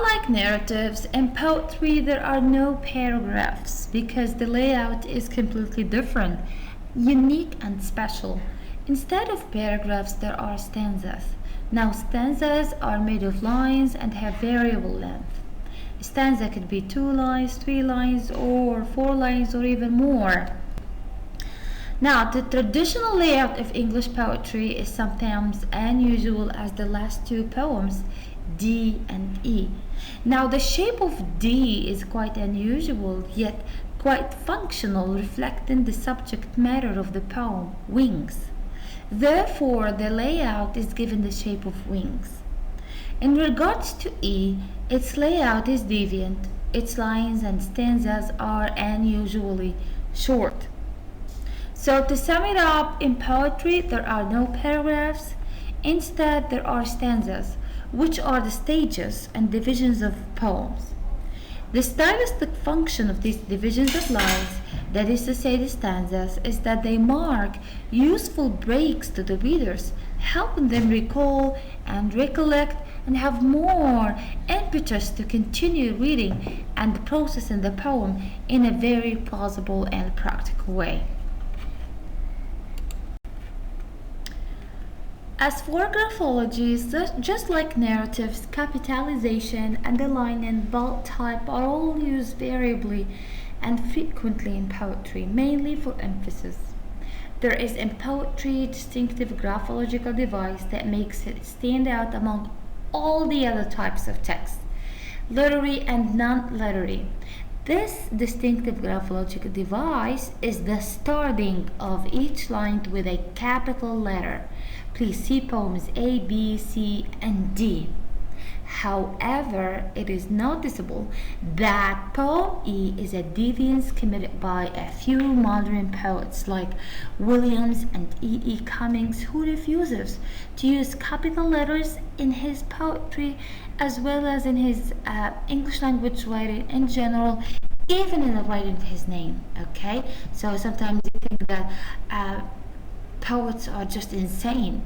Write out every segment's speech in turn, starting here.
Unlike narratives, in poetry there are no paragraphs because the layout is completely different, unique and special. Instead of paragraphs, there are stanzas. Now, stanzas are made of lines and have variable length. A stanza could be 2 lines, 3 lines, or 4 lines, or even more. Now, the traditional layout of English poetry is sometimes unusual as the last two poems, D and E. Now, the shape of D is quite unusual, yet quite functional, reflecting the subject matter of the poem, wings. Therefore, the layout is given the shape of wings. In regards to E, its layout is deviant. Its lines and stanzas are unusually short. So to sum it up, in poetry there are no paragraphs. Instead, there are stanzas, which are the stages and divisions of poems. The stylistic function of these divisions of lines, that is to say the stanzas, is that they mark useful breaks to the readers, helping them recall and recollect and have more impetus to continue reading and processing the poem in a very plausible and practical way. As for graphologies, just like narratives, capitalization, underlining, bold type are all used variably and frequently in poetry, mainly for emphasis. There is in poetry a distinctive graphological device that makes it stand out among all the other types of text, literary and non-literary. This distinctive graphological device is the starting of each line with a capital letter. Please see poems A, B, C, and D. However, it is noticeable that poem E is a deviance committed by a few modern poets like Williams and E. Cummings, who refuses to use capital letters in his poetry as well as in his English language writing in general, even in the writing of his name. Okay, so sometimes you think that poets are just insane,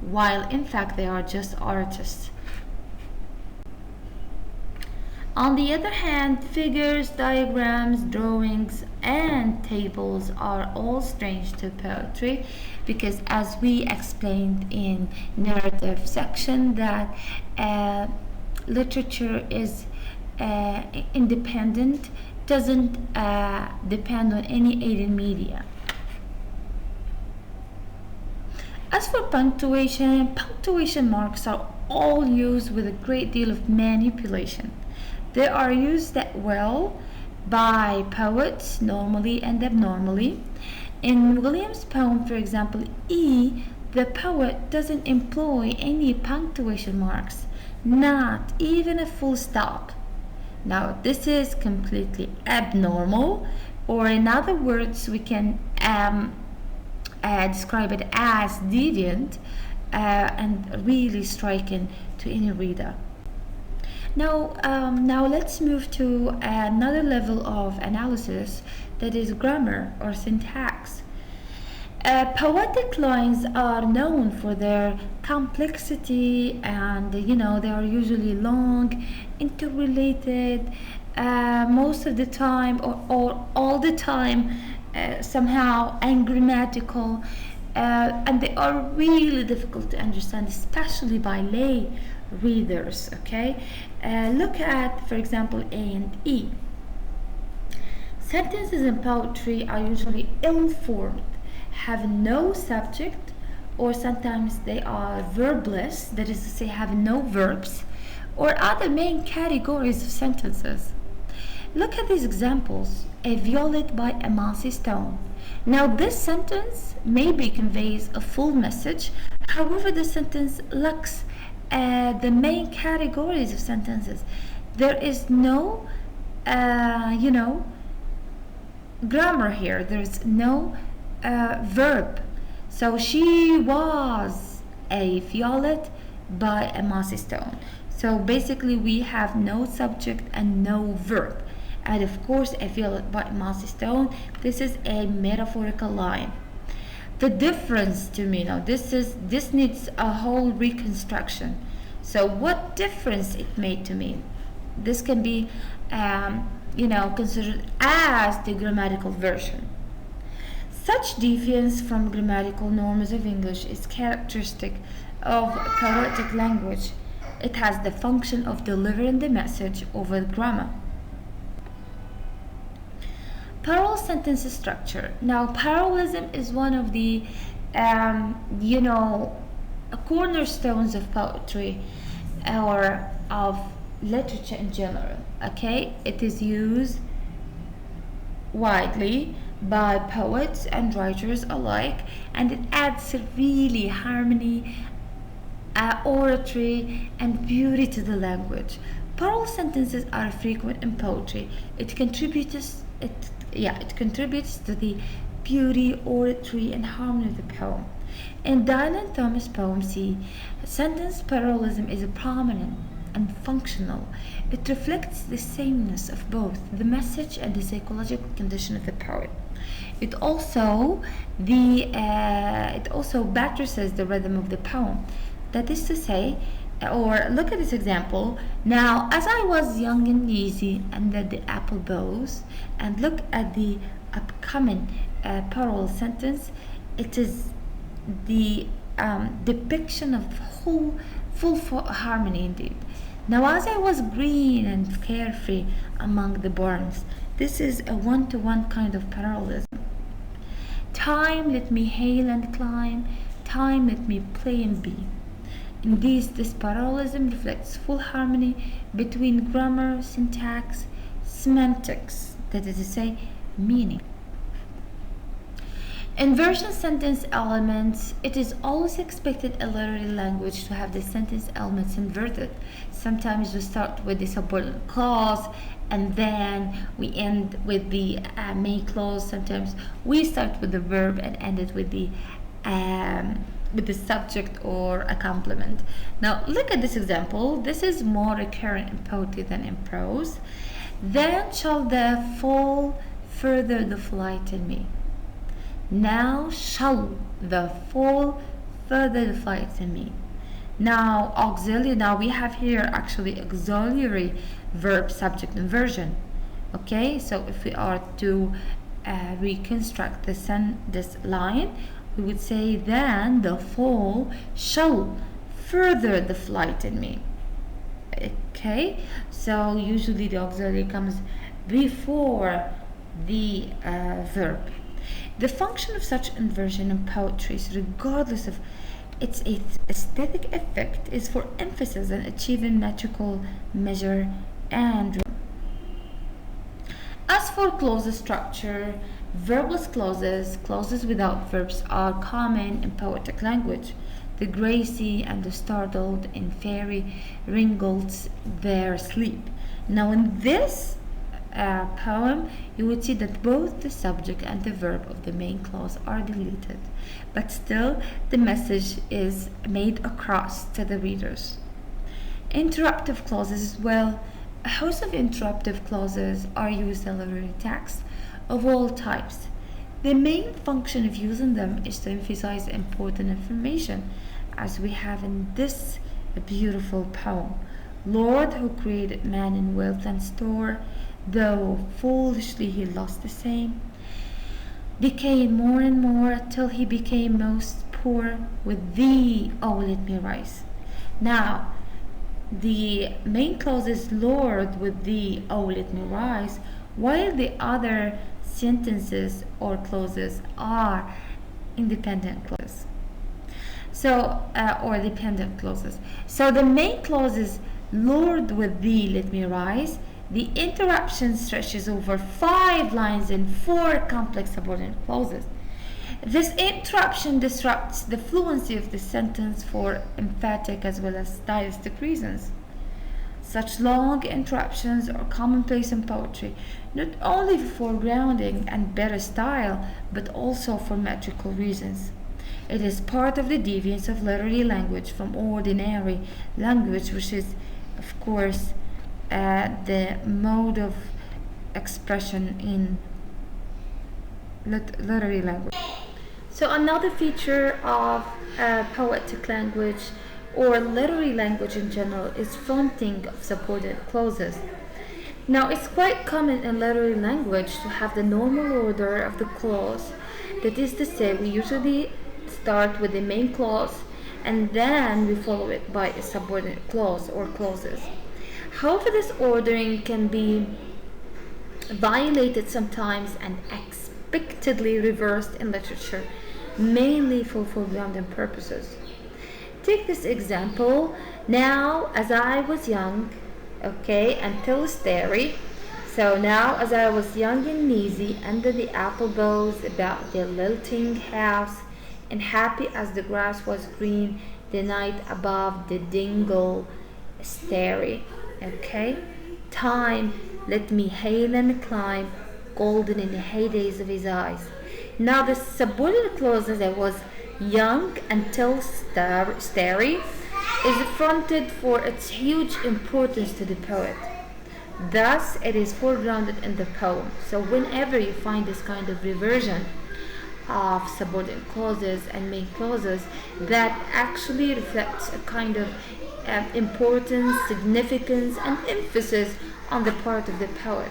while in fact they are just artists. On the other hand, figures, diagrams, drawings, and tables are all strange to poetry because, as we explained in narrative section, that literature is independent, doesn't depend on any aided media. As for punctuation marks are all used with a great deal of manipulation. They are used that well by poets normally and abnormally. In Williams' poem, for example, E, the poet doesn't employ any punctuation marks, not even a full stop. Now, this is completely abnormal, or in other words, we can describe it as deviant and really striking to any reader. Now let's move to another level of analysis, that is grammar or syntax. Poetic lines are known for their complexity, and they are usually long, interrelated, most of the time or all the time, somehow ungrammatical, and they are really difficult to understand, especially by lay readers. Okay, look at, for example, A and E. Sentences in poetry are usually ill-formed, have no subject, or sometimes they are verbless, that is to say, have no verbs, or other main categories of sentences. Look at these examples. A violet by a mossy stone. Now, this sentence maybe conveys a full message. However, the sentence lacks the main categories of sentences. There is no, grammar here. There's no verb. So she was a violet by a mossy stone. So basically, we have no subject and no verb. And of course, a violet by a mossy stone. This is a metaphorical line. The difference to me now, this needs a whole reconstruction. So what difference it made to me? This can be considered as the grammatical version. Such deviance from grammatical norms of English is characteristic of poetic language. It has the function of delivering the message over grammar. Parallel sentence structure. Now, parallelism is one of the, cornerstones of poetry or of literature in general. Okay, it is used widely by poets and writers alike, and it adds really harmony, oratory, and beauty to the language. Parallel sentences are frequent in poetry. It contributes to the beauty, oratory, and harmony of the poem. In Dylan Thomas' poem C, sentence parallelism is prominent and functional. It reflects the sameness of both the message and the psychological condition of the poet. It also buttresses the rhythm of the poem. That is to say, or look at this example. Now, as I was young and easy, and that the apple bows, and look at the upcoming parallel sentence. It is the depiction of full harmony indeed. Now, as I was green and carefree among the barns, this is a one-to-one kind of parallelism. Time let me hail and climb, time let me play and be. Indeed, this parallelism reflects full harmony between grammar, syntax, semantics, that is to say, meaning. Inversion sentence elements. It is always expected in literary language to have the sentence elements inverted. Sometimes we start with the subordinate clause and then we end with the main clause. Sometimes we start with the verb and end it with the subject or a complement. Now look at this example. This is more recurrent in poetry than in prose. Then shall the fall further the flight in me. Now shall the fall further the flight in me. Now auxiliary. Now we have here actually auxiliary verb subject inversion. Okay, so if we are to reconstruct this line, we would say then the fall shall further the flight in me. Okay, so usually the auxiliary comes before the verb. The function of such inversion in poetry, regardless of its aesthetic effect, is for emphasis on achieving metrical measure and rhythm. As for clause structure, verbless clauses without verbs, are common in poetic language. The gracie and the startled in fairy ringles their sleep. Now in this poem, you would see that both the subject and the verb of the main clause are deleted, but still the message is made across to the readers. Interruptive clauses as well. A host of interruptive clauses are used in literary text of all types. The main function of using them is to emphasize important information, as we have in this beautiful poem. Lord, who created man in wealth and store, though foolishly he lost the same, decaying more and more till he became most poor. With thee, oh, let me rise. Now, the main clause is Lord, with thee, oh, let me rise, while the other sentences or clauses are independent clauses. Or dependent clauses. So the main clause is Lord, with thee, let me rise. The interruption stretches over 5 lines in 4 complex subordinate clauses. This interruption disrupts the fluency of the sentence for emphatic as well as stylistic reasons. Such long interruptions are commonplace in poetry, not only for grounding and better style, but also for metrical reasons. It is part of the deviance of literary language from ordinary language, which is, of course, the mode of expression in literary language. So another feature of poetic language or literary language in general is fronting of subordinate clauses. Now, it's quite common in literary language to have the normal order of the clause. That is to say, we usually start with the main clause and then we follow it by a subordinate clause or clauses. However, this ordering can be violated sometimes and expectedly reversed in literature, mainly for foregrounding purposes. Take this example. Now, as I was young, okay, until stary. So now, as I was young and easy under the apple boughs about the lilting house, and happy as the grass was green, the night above the dingle starry. Okay, time let me hail and climb, golden in the heydays of his eyes. Now the subordinate clause, as I was young until starry, is fronted for its huge importance to the poet. Thus, it is foregrounded in the poem. So, whenever you find this kind of reversion of subordinate clauses and main clauses, that actually reflects a kind of importance, significance, and emphasis on the part of the poet.